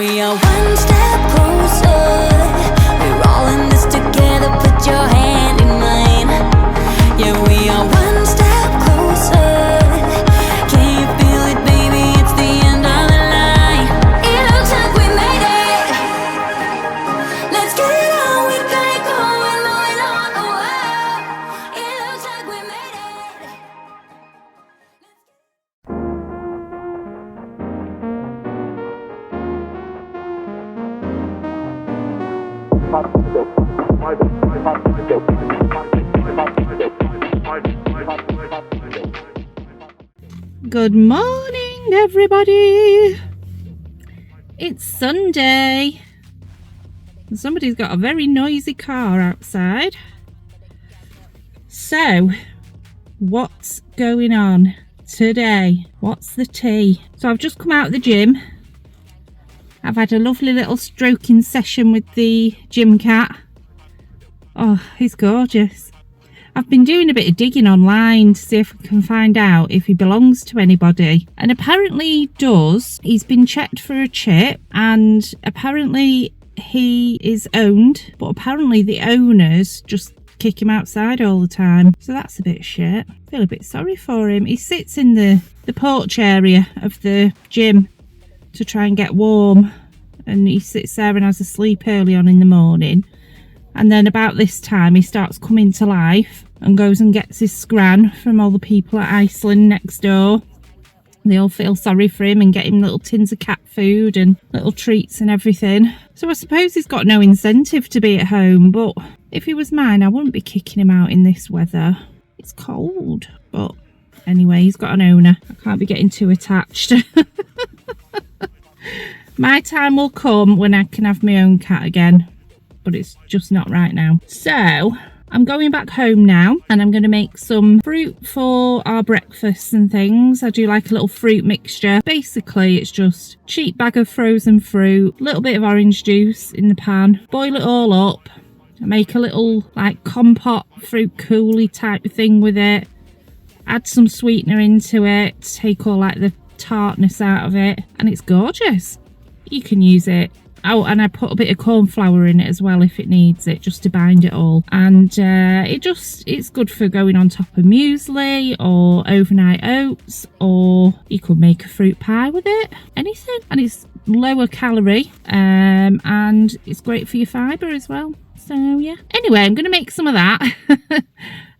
we are one step closer. We're all in this together, put your hand in mine. Yeah, we are one step closer. Can you feel it, baby? It's the end of the line. It looks like we made it. Let's get it on, we got it going, moving on. Oh, it looks like we made it. Good morning, everybody. It's Sunday. Somebody's got a very noisy car outside. So, what's going on today? What's the tea? So I've just come out of the gym. I've had a lovely little stroking session with the gym cat. Oh, he's gorgeous. I've been doing a bit of digging online to see if I can find out if he belongs to anybody. And apparently he does. He's been checked for a chip and apparently he is owned. But apparently the owners just kick him outside all the time. So that's a bit shit. I feel a bit sorry for him. He sits in the porch area of the gym to try and get warm. And he sits there and has a sleep early on in the morning. And then about this time he starts coming to life and goes and gets his scran from all the people at Iceland next door. They all feel sorry for him and get him little tins of cat food and little treats and everything. So I suppose he's got no incentive to be at home, but if he was mine I wouldn't be kicking him out in this weather. It's cold, but anyway, he's got an owner. I can't be getting too attached. My time will come when I can have my own cat again. But it's just not right now. So I'm going back home now and I'm going to make some fruit for our breakfasts and things. I do like a little fruit mixture. Basically it's just cheap bag of frozen fruit, a little bit of orange juice in the pan, boil it all up. I make a little like compote fruit coulis type of thing with it, add some sweetener into it, take all like the tartness out of it, and it's gorgeous. You can use it. Oh, and I put a bit of corn flour in it as well if it needs it, just to bind it all. And it's good for going on top of muesli or overnight oats, or you could make a fruit pie with it, anything. And it's lower calorie and it's great for your fibre as well. So yeah. Anyway, I'm going to make some of that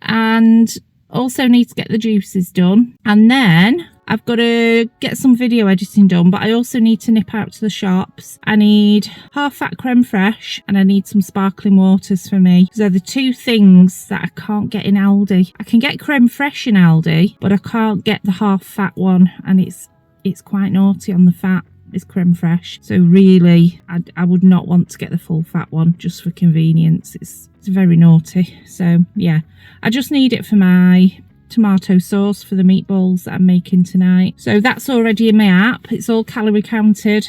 and also need to get the juices done. And then I've got to get some video editing done, but I also need to nip out to the shops. I need half fat creme fraiche and I need some sparkling waters for me. So the two things that I can't get in Aldi. I can get creme fraiche in Aldi, but I can't get the half fat one, and it's quite naughty on the fat. It's creme fraiche. So really, I would not want to get the full fat one just for convenience. It's very naughty. So yeah, I just need it for my tomato sauce for the meatballs that I'm making tonight. So that's already in my app. It's all calorie counted,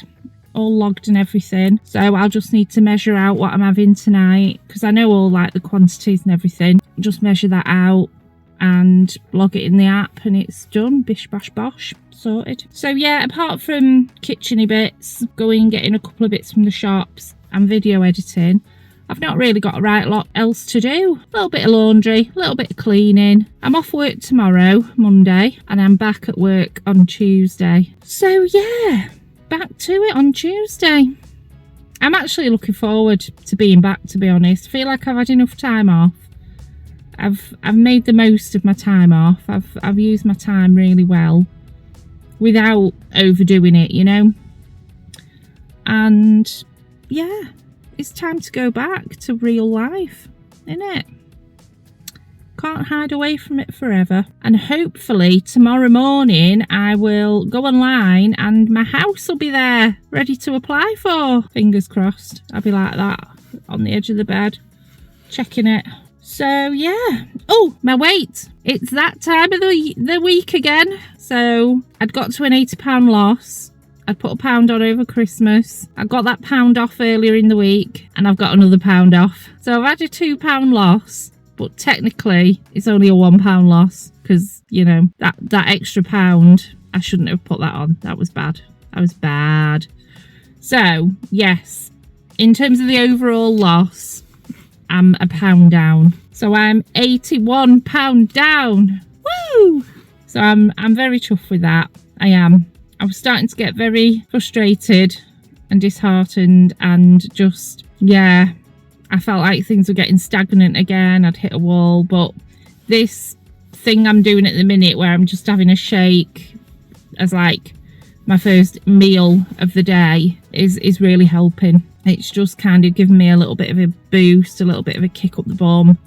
all logged and everything. So I'll just need to measure out what I'm having tonight, because I know all like the quantities and everything. Just measure that out and log it in the app and it's done. Bish bash bosh, sorted. So yeah, apart from kitcheny bits, going and getting a couple of bits from the shops and video editing, I've not really got a right lot else to do. A little bit of laundry, a little bit of cleaning. I'm off work tomorrow, Monday, and I'm back at work on Tuesday. So yeah, back to it on Tuesday. I'm actually looking forward to being back, to be honest. I feel like I've had enough time off. I've made the most of my time off. I've used my time really well without overdoing it, you know. And yeah, it's time to go back to real life, innit? Can't hide away from it forever. And hopefully tomorrow morning I will go online and my house will be there ready to apply for. Fingers crossed. I'll be like that on the edge of the bed checking it. So yeah. Oh, my weight. It's that time of the week again. So I'd got to an £80 loss. I'd put £1 on over Christmas. I got that £1 off earlier in the week and I've got another £1 off. So I've had a £2 loss, but technically it's only a £1 loss because, you know, that extra £1, I shouldn't have put that on. That was bad. That was bad. So, yes, in terms of the overall loss, I'm a pound down. So I'm 81 pound down. Woo! So I'm very chuffed with that. I am. I was starting to get very frustrated and disheartened and just, yeah, I felt like things were getting stagnant again. I'd hit a wall, but this thing I'm doing at the minute where I'm just having a shake as like my first meal of the day is really helping. It's just kind of giving me a little bit of a boost, a little bit of a kick up the bum,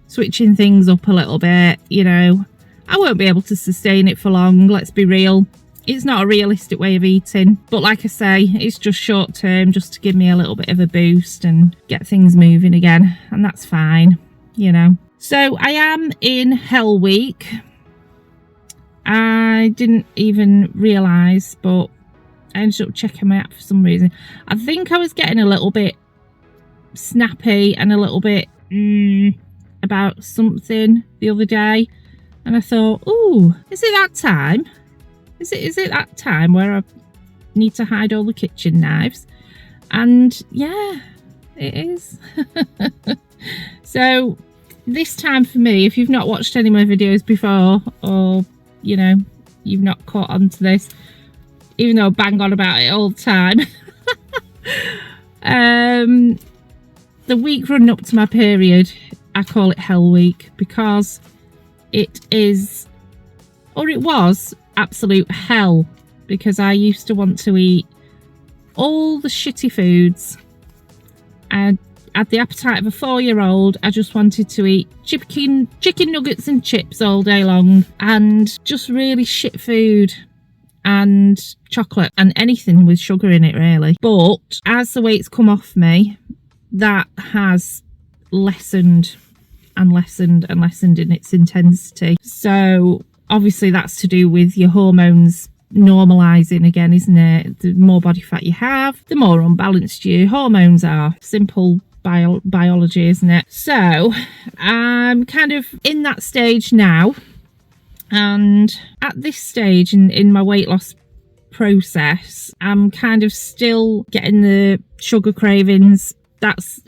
switching things up a little bit. You know, I won't be able to sustain it for long, let's be real. It's not a realistic way of eating, but like I say, it's just short term, just to give me a little bit of a boost and get things moving again, and that's fine, you know. So I am in Hell Week. I didn't even realise, but I ended up checking my app for some reason. I think I was getting a little bit snappy and a little bit about something the other day, and I thought, ooh, is it that time? Is it that time where I need to hide all the kitchen knives? And yeah, it is. So this time for me, if you've not watched any of my videos before, or you know, you've not caught on to this, even though I bang on about it all the time, the week running up to my period, I call it Hell Week because it is, or it was, absolute hell, because I used to want to eat all the shitty foods. I had the appetite of a 4-year-old. I just wanted to eat chicken nuggets and chips all day long, and just really shit food and chocolate and anything with sugar in it, really. But as the weight's come off me, that has lessened and lessened and lessened in its intensity. So obviously that's to do with your hormones normalising again, isn't it? The more body fat you have, the more unbalanced your hormones are. Simple biology, isn't it? So I'm kind of in that stage now, and at this stage in my weight loss process, I'm kind of still getting the sugar cravings. That's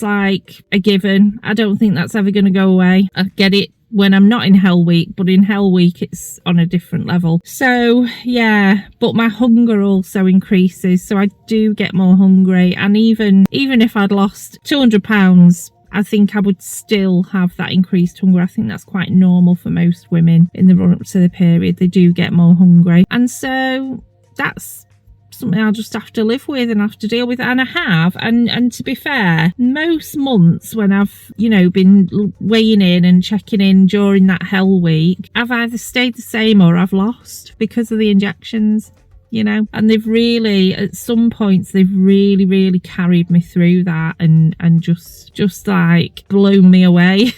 like a given. I don't think that's ever going to go away. I get it when I'm not in Hell Week, but in Hell Week it's on a different level. So yeah, but my hunger also increases, so I do get more hungry. And even if I'd lost 200 pounds, I think I would still have that increased hunger. I think that's quite normal for most women in the run up to the period. They do get more hungry, and so that's something I'll just have to live with and have to deal with. And I have, and to be fair, most months when I've, you know, been weighing in and checking in during that Hell Week, I've either stayed the same or I've lost because of the injections, you know. And they've really, at some points, they've really carried me through that and just like blown me away.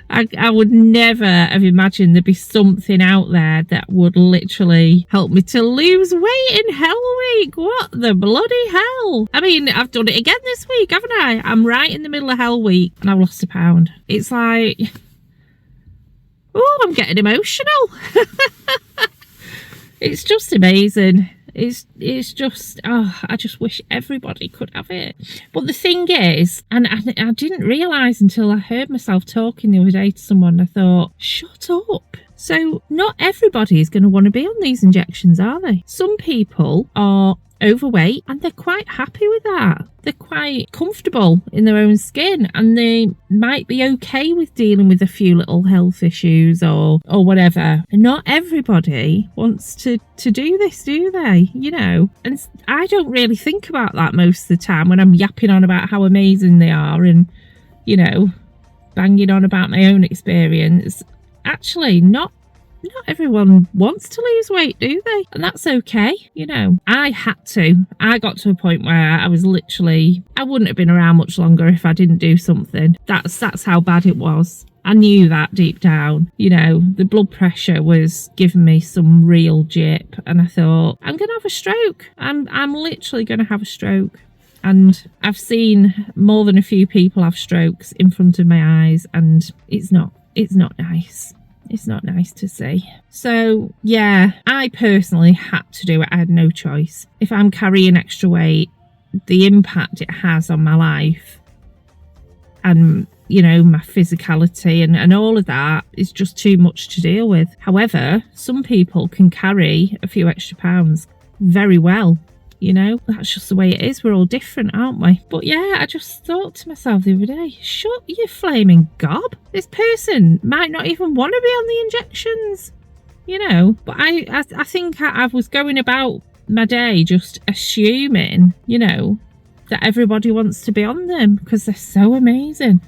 I would never have imagined there'd be something out there that would literally help me to lose weight in Hell Week. What the bloody hell? I mean, I've done it again this week, haven't I? I'm right in the middle of Hell Week and I've lost a pound. It's like, oh, I'm getting emotional. It's just amazing. It's just, oh, I just wish everybody could have it. But the thing is, and I didn't realise until I heard myself talking the other day to someone, I thought, shut up. So not everybody is going to want to be on these injections, are they? Some people are overweight and they're quite happy with that. They're quite comfortable in their own skin, and they might be okay with dealing with a few little health issues or whatever. And not everybody wants to do this, do they? You know, and I don't really think about that most of the time when I'm yapping on about how amazing they are and, you know, banging on about my own experience. Actually, not everyone wants to lose weight, do they? And that's okay. You know, I had to. I got to a point where I was literally, I wouldn't have been around much longer if I didn't do something. That's how bad it was. I knew that deep down. You know, the blood pressure was giving me some real jip, and I thought, I'm going to have a stroke. I'm literally going to have a stroke. And I've seen more than a few people have strokes in front of my eyes, and it's not nice. It's not nice to see. So yeah, I personally had to do it. I had no choice. If I'm carrying extra weight, the impact it has on my life and, you know, my physicality and all of that is just too much to deal with. However, some people can carry a few extra pounds very well. You know, that's just the way it is. We're all different, aren't we? But yeah, I just thought to myself the other day, shut your flaming gob. This person might not even want to be on the injections, you know. But I think I was going about my day just assuming, you know, that everybody wants to be on them because they're so amazing.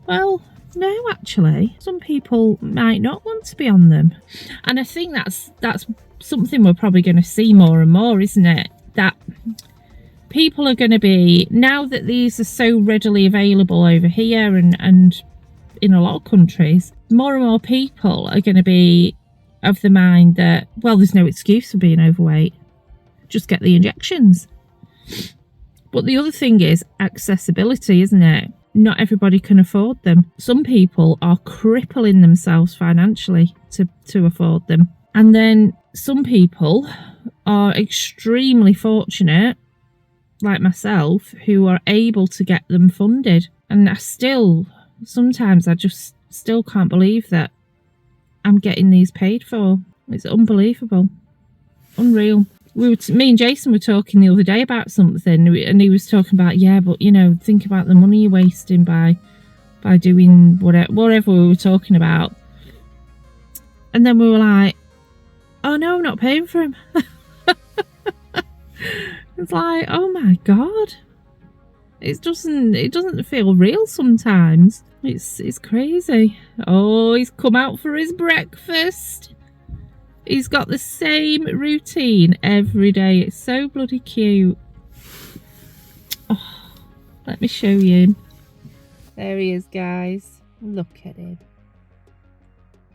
Well, no, actually, some people might not want to be on them. And I think that's something we're probably going to see more and more, isn't it? That people are going to be, now that these are so readily available over here and in a lot of countries, more and more people are going to be of the mind that, well, there's no excuse for being overweight. Just get the injections. But the other thing is accessibility, isn't it? Not everybody can afford them. Some people are crippling themselves financially to afford them. And then some people are extremely fortunate, like myself, who are able to get them funded. And sometimes I just still can't believe that I'm getting these paid for. It's unbelievable. Unreal. Me and Jason were talking the other day about something, and he was talking about, yeah, but, you know, think about the money you're wasting by doing whatever we were talking about. And then we were like, oh no, I'm not paying for him. It's like, oh my god, it doesn't feel real sometimes. It's crazy. Oh, he's come out for his breakfast. He's got the same routine every day. It's so bloody cute. Oh, let me show you. There he is, guys. Look at him.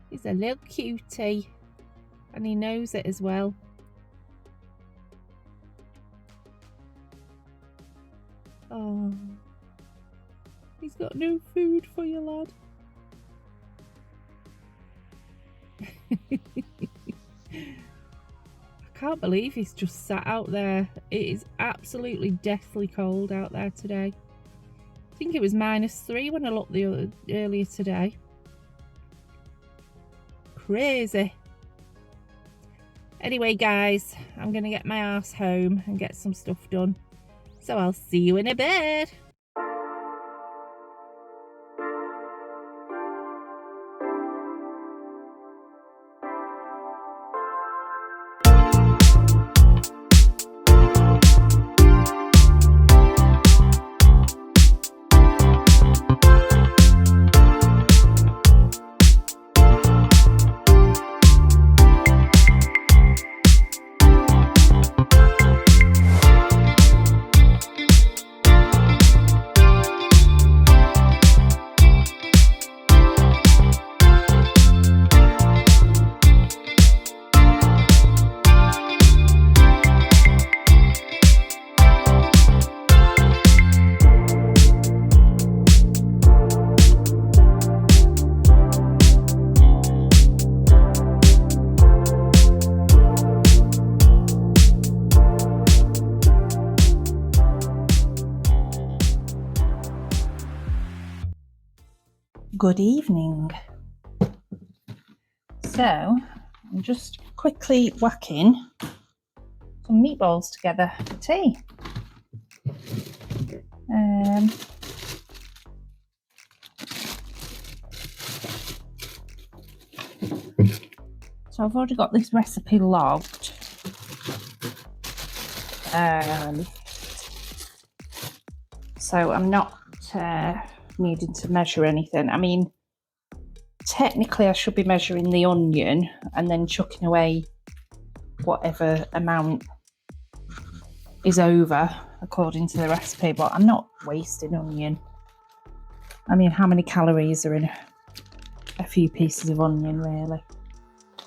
He's a little cutie, and he knows it as well. Oh, he's got no food for you, lad. I can't believe he's just sat out there. It is absolutely deathly cold out there today. I think it was -3 when I looked earlier today. Crazy. Anyway, guys, I'm going to get my ass home and get some stuff done. So I'll see you in a bit. Good evening. So I'm just quickly whacking some meatballs together for tea. So I've already got this recipe logged. So I'm not needing to measure anything. I mean, technically I should be measuring the onion and then chucking away whatever amount is over according to the recipe, but I'm not wasting onion. I mean, how many calories are in a few pieces of onion, really?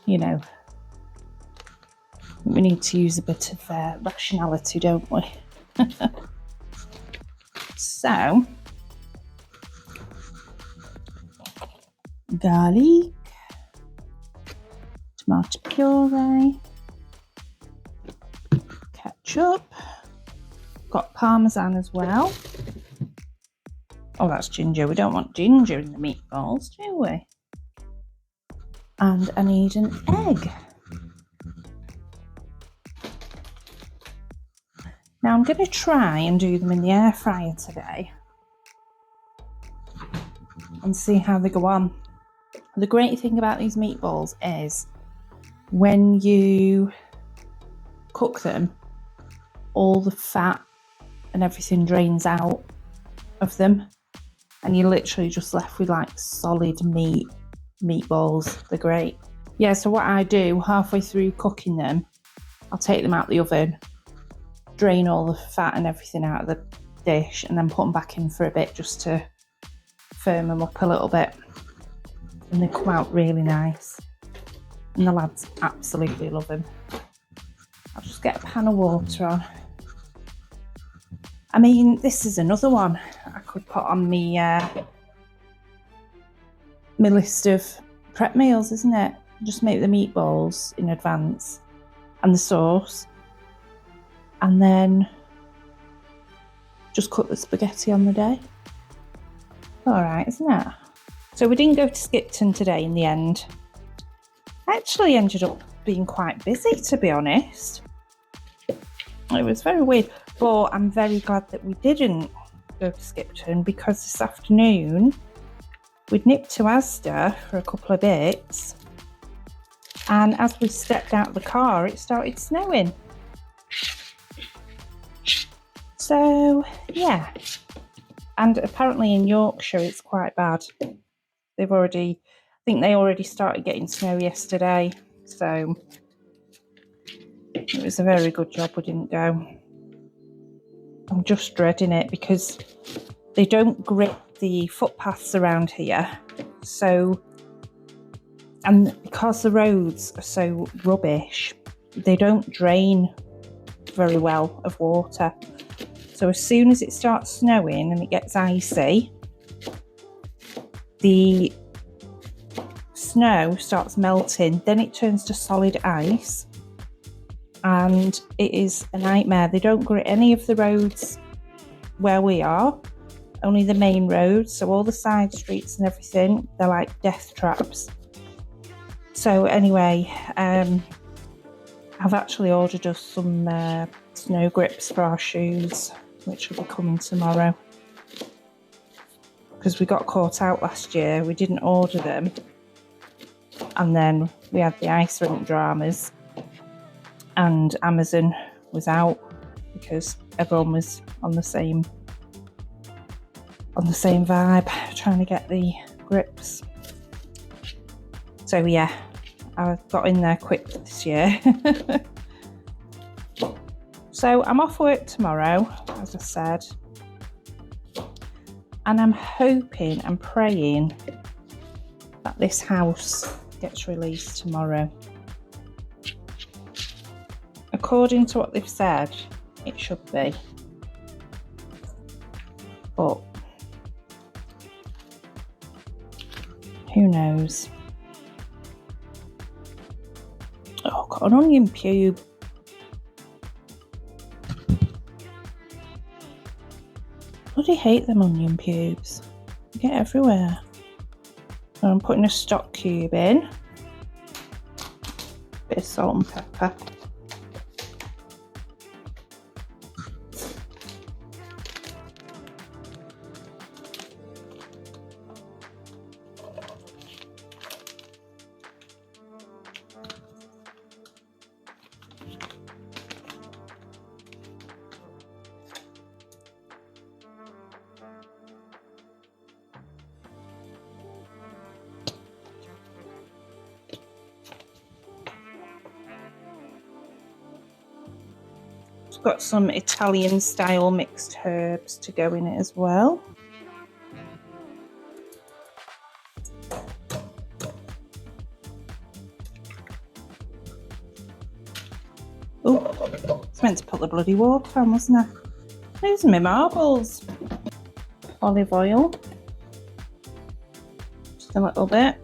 You know, we need to use a bit of rationality, don't we? So, garlic, tomato puree, ketchup, got parmesan as well. Oh, that's ginger. We don't want ginger in the meatballs, do we? And I need an egg. Now I'm going to try and do them in the air fryer today and see how they go on. The great thing about these meatballs is when you cook them, all the fat and everything drains out of them, and you're literally just left with like solid meatballs. They're great. Yeah, so what I do halfway through cooking them, I'll take them out the oven, drain all the fat and everything out of the dish, and then put them back in for a bit just to firm them up a little bit. And they come out really nice. And the lads absolutely love them. I'll just get a pan of water on. I mean, this is another one I could put on my list of prep meals, isn't it? Just make the meatballs in advance and the sauce, and then just cook the spaghetti on the day. All right, isn't it? So we didn't go to Skipton today in the end. I actually ended up being quite busy, to be honest. It was very weird, but I'm very glad that we didn't go to Skipton, because this afternoon we'd nipped to Asda for a couple of bits, and as we stepped out of the car it started snowing. So yeah, and apparently in Yorkshire it's quite bad. I think they already started getting snow yesterday, so it was a very good job we didn't go. I'm just dreading it because they don't grit the footpaths around here, so, and because the roads are so rubbish, they don't drain very well of water. So as soon as it starts snowing and it gets icy, the snow starts melting, then it turns to solid ice, and it is a nightmare. They don't grit any of the roads where we are, only the main roads, so all the side streets and everything, they're like death traps. So anyway, I've actually ordered us some snow grips for our shoes, which will be coming tomorrow, because we got caught out last year. We didn't order them, and then we had the ice rink dramas, and Amazon was out because everyone was on the same vibe, trying to get the grips. So yeah, I got in there quick this year. So I'm off work tomorrow, as I said, and I'm hoping and praying that this house gets released tomorrow. According to what they've said, it should be, but who knows? Oh, got an onion pube. Bloody hate them onion pubes. They get everywhere. So I'm putting a stock cube in. Bit of salt and pepper. Got some Italian style mixed herbs to go in it as well. Oh, I was meant to put the bloody water on, wasn't I? Losing my marbles. Olive oil. Just a little bit.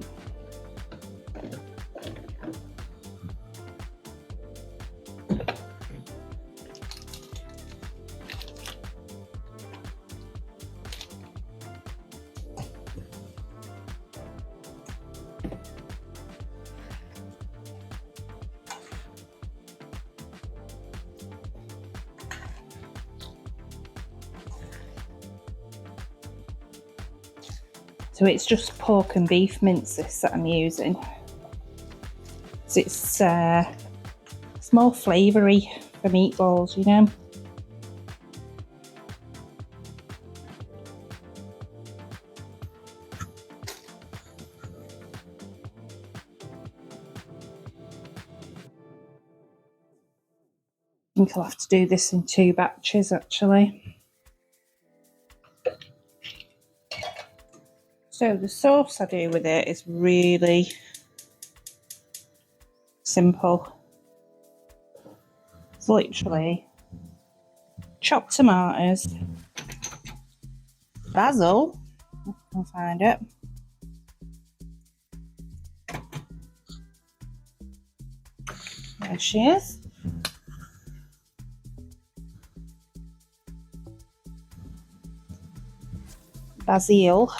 So it's just pork and beef mince this that I'm using. So it's more flavoury for meatballs, you know. I think I'll have to do this in 2 batches actually. So the sauce I do with it is really simple. It's literally chopped tomatoes, basil, I'll find it, there she is, basil,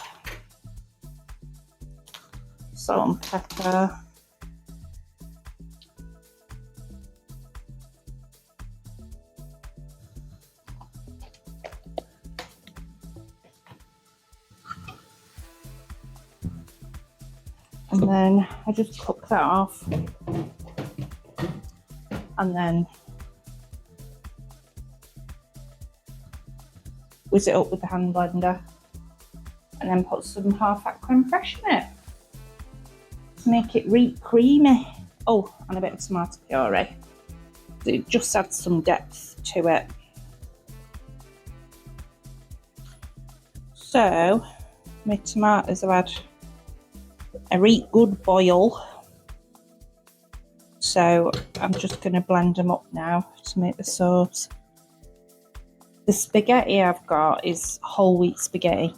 salt and pepper, and then I just cook that off, and then whiz it up with the hand blender, and then put some half-fat creme fraiche in it to make it really creamy. Oh, and a bit of tomato puree. It just adds some depth to it. So my tomatoes have had a really good boil. So I'm just going to blend them up now to make the sauce. The spaghetti I've got is whole wheat spaghetti.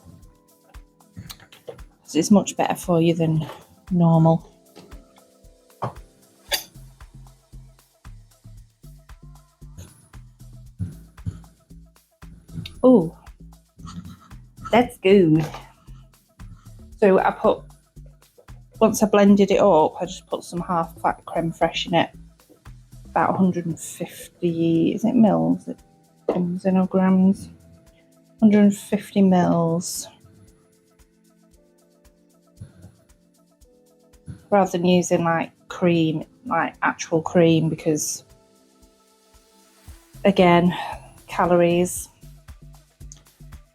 So it's much better for you than normal. Oh, that's good. So once I blended it up, I just put some half-fat creme fraiche in it. About 150, is it mils? It comes in or grams? 150 mils. Rather than using like cream, like actual cream, because again, calories.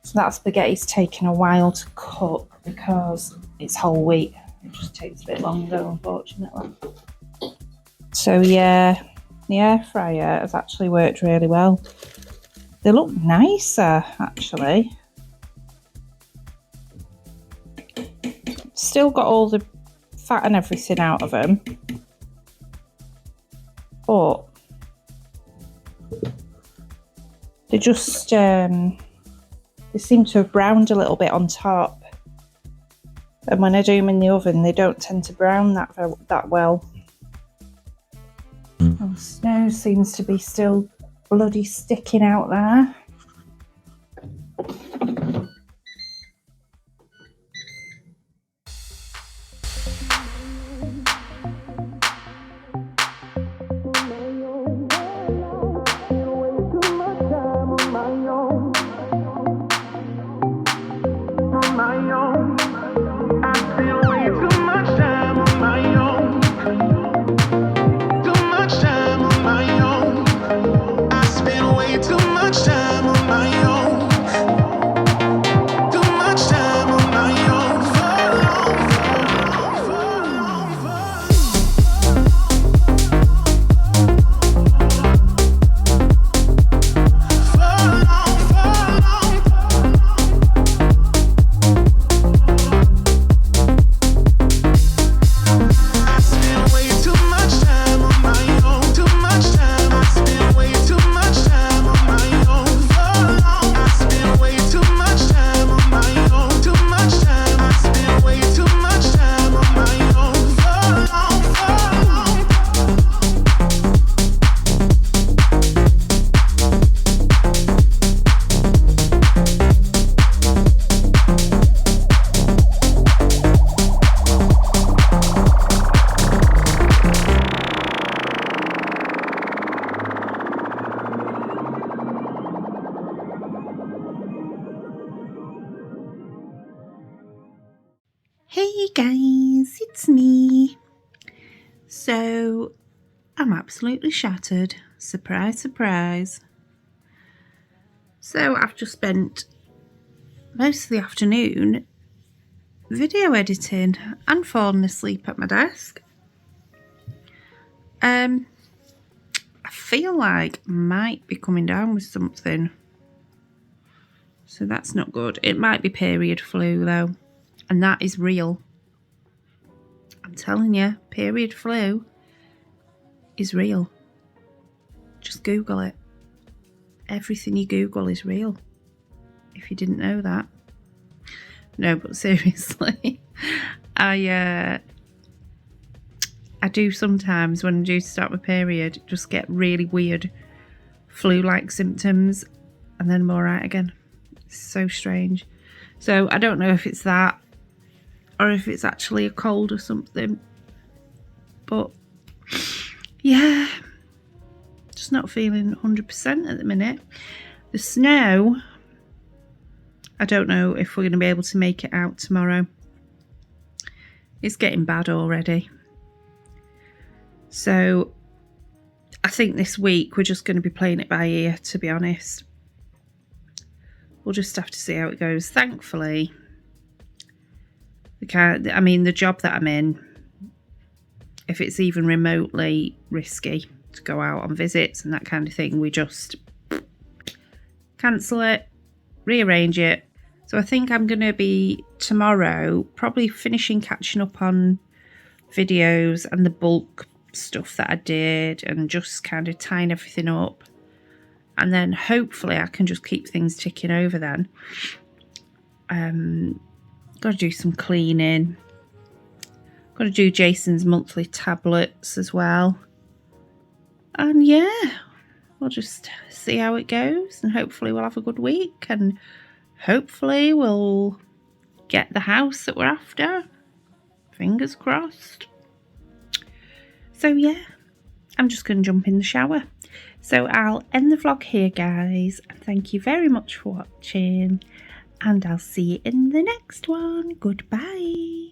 So that spaghetti's taken a while to cook because it's whole wheat. It just takes a bit longer, unfortunately. So yeah, the air fryer has actually worked really well. They look nicer, actually. Still got all the fat and everything out of them, but they just they seem to have browned a little bit on top, and when I do them in the oven they don't tend to brown that well. And the snow seems to be still bloody sticking out there. Too much time guys, it's me. So I'm absolutely shattered. Surprise, surprise. So I've just spent most of the afternoon video editing and falling asleep at my desk. I feel like I might be coming down with something. So that's not good. It might be period flu though. And that is real. I'm telling you, period flu is real. Just Google it. Everything you Google is real. If you didn't know that. No, but seriously, I do sometimes when I do start my period, just get really weird flu-like symptoms, and then I'm alright again. It's so strange. So I don't know if it's that, or if it's actually a cold or something. But yeah, just not feeling 100% at the minute. The snow, I don't know if we're going to be able to make it out tomorrow. It's getting bad already. So I think this week we're just going to be playing it by ear, to be honest. We'll just have to see how it goes. Thankfully, the job that I'm in, if it's even remotely risky to go out on visits and that kind of thing, we just cancel it, rearrange it. So I think I'm going to be tomorrow probably catching up on videos and the bulk stuff that I did, and just kind of tying everything up, and then hopefully I can just keep things ticking over then. Got to do some cleaning, got to do Jason's monthly tablets as well, and yeah, we'll just see how it goes, and hopefully we'll have a good week, and hopefully we'll get the house that we're after. Fingers crossed. So yeah, I'm just going to jump in the shower. So I'll end the vlog here, guys. Thank you very much for watching, and I'll see you in the next one. Goodbye.